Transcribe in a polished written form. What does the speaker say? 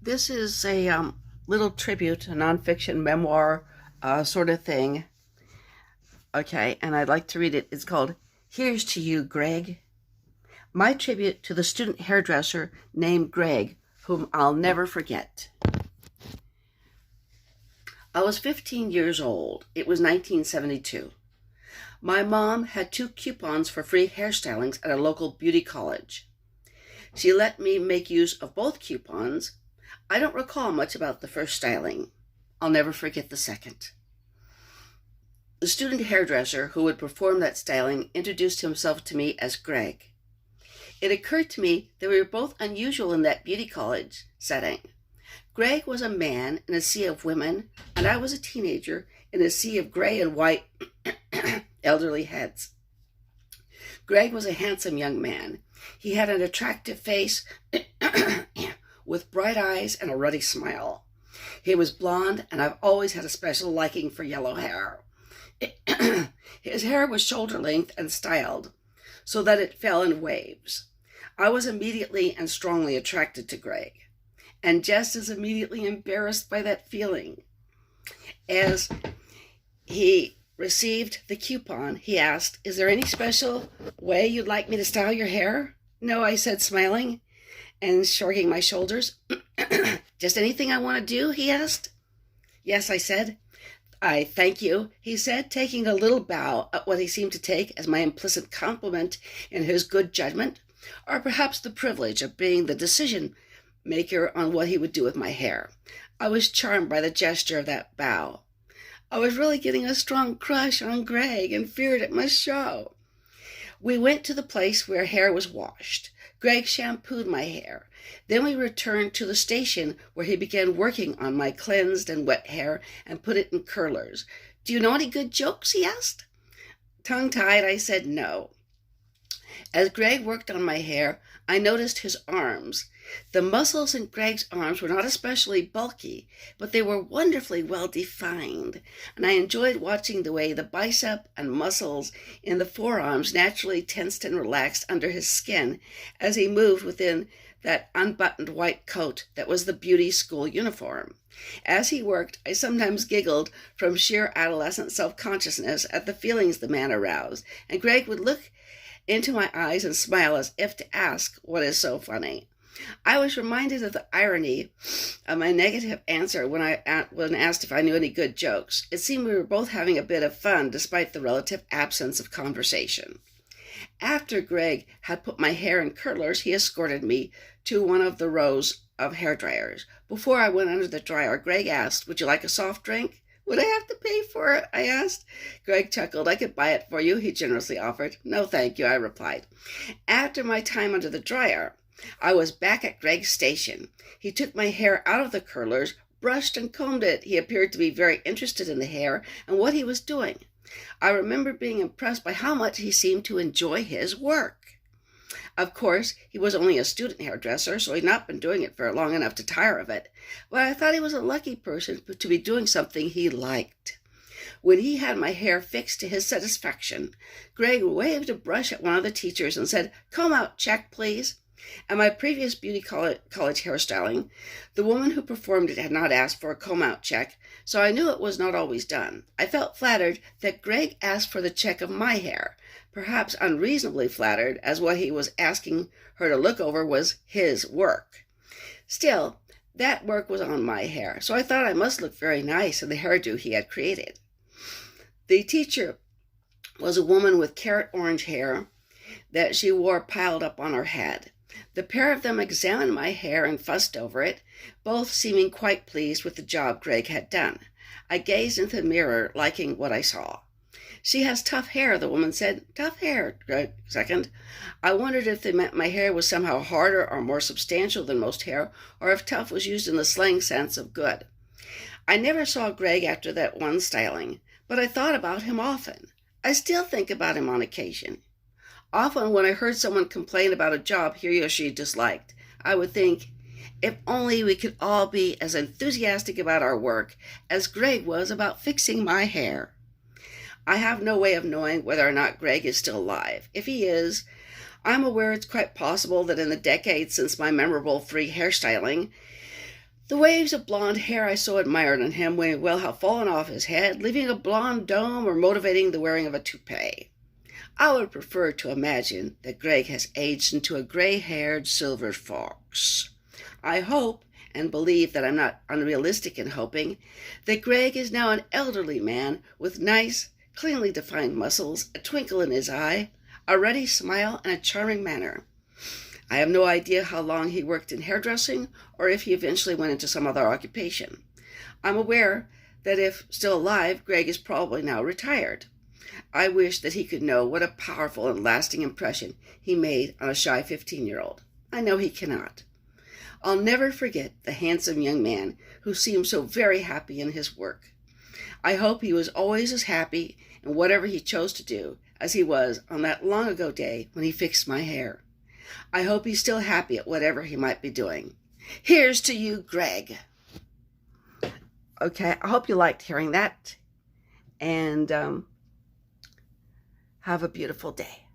This is a little tribute, a nonfiction memoir sort of thing. Okay, and I'd like to read it. It's called Here's to You, Greg. My tribute to the student hairdresser named Greg, whom I'll never forget. I was 15 years old. It was 1972. My mom had 2 coupons for free hairstylings at a local beauty college. She let me make use of both coupons. I don't recall much about the first styling. I'll never forget the second. The student hairdresser who would perform that styling introduced himself to me as Greg. It occurred to me that we were both unusual in that beauty college setting. Greg was a man in a sea of women, and I was a teenager in a sea of gray and white elderly heads. Greg was a handsome young man. He had an attractive face with bright eyes and a ruddy smile. He was blonde, and I've always had a special liking for yellow hair. His hair was shoulder length and styled so that it fell in waves. I was immediately and strongly attracted to Greg, and just as immediately embarrassed by that feeling. As he received the coupon, he asked, "Is there any special way you'd like me to style your hair?" "No," I said, smiling and shrugging my shoulders. "Just anything I want to do?" he asked. "Yes," I said. "I thank you," he said, taking a little bow at what he seemed to take as my implicit compliment in his good judgment, or perhaps the privilege of being the decision maker on what he would do with my hair. I was charmed by the gesture of that bow. I was really getting a strong crush on Greg and feared it must show. We went to the place where hair was washed. Greg shampooed my hair. Then we returned to the station where he began working on my cleansed and wet hair and put it in curlers. "Do you know any good jokes?" he asked. Tongue-tied, I said no. As Greg worked on my hair, I noticed his arms. The muscles in Greg's arms were not especially bulky, but they were wonderfully well defined, and I enjoyed watching the way the bicep and muscles in the forearms naturally tensed and relaxed under his skin as he moved within that unbuttoned white coat that was the beauty school uniform. As he worked, I sometimes giggled from sheer adolescent self-consciousness at the feelings the man aroused, and Greg would look into my eyes and smile as if to ask, "What is so funny?" I was reminded of the irony of my negative answer when asked if I knew any good jokes. It seemed we were both having a bit of fun despite the relative absence of conversation. After Greg had put my hair in curlers, he escorted me to one of the rows of hair dryers. Before I went under the dryer, Greg asked, "Would you like a soft drink?" "Would I have to pay for it?" I asked. Greg chuckled. "I could buy it for you," he generously offered. "No, thank you," I replied. After my time under the dryer, I was back at Greg's station. He took my hair out of the curlers, brushed and combed it. He appeared to be very interested in the hair and what he was doing. I remember being impressed by how much he seemed to enjoy his work. Of course, he was only a student hairdresser, so he'd not been doing it for long enough to tire of it, but I thought he was a lucky person to be doing something he liked. When he had my hair fixed to his satisfaction, Greg waved a brush at one of the teachers and said, "Comb out check, please." At my previous beauty college hairstyling, the woman who performed it had not asked for a comb-out check, so I knew it was not always done. I felt flattered that Greg asked for the check of my hair, perhaps unreasonably flattered, as what he was asking her to look over was his work. Still, that work was on my hair, so I thought I must look very nice in the hairdo he had created. The teacher was a woman with carrot orange hair that she wore piled up on her head. The pair of them examined my hair and fussed over it, both seeming quite pleased with the job Greg had done. I gazed into the mirror, liking what I saw. "She has tough hair," the woman said. "Tough hair," Greg seconded. I wondered if they meant my hair was somehow harder or more substantial than most hair, or if tough was used in the slang sense of good. I never saw Greg after that one styling, but I thought about him often. I still think about him on occasion. Often when I heard someone complain about a job he or she disliked, I would think, if only we could all be as enthusiastic about our work as Greg was about fixing my hair. I have no way of knowing whether or not Greg is still alive. If he is, I'm aware it's quite possible that in the decades since my memorable free hairstyling, The waves of blonde hair I so admired on him may well have fallen off his head, leaving a blonde dome or motivating the wearing of a toupee. I would prefer to imagine that Greg has aged into a gray-haired silver fox. I hope and believe that I'm not unrealistic in hoping that Greg is now an elderly man with nice, cleanly defined muscles, a twinkle in his eye, a ready smile, and a charming manner. I have no idea how long he worked in hairdressing or if he eventually went into some other occupation. I'm aware that if still alive, Greg is probably now retired. I wish that he could know what a powerful and lasting impression he made on a shy 15-year-old. I know he cannot. I'll never forget the handsome young man who seemed so very happy in his work. I hope he was always as happy in whatever he chose to do as he was on that long ago day when he fixed my hair. I hope he's still happy at whatever he might be doing. Here's to you, Greg. Okay, I hope you liked hearing that, and have a beautiful day.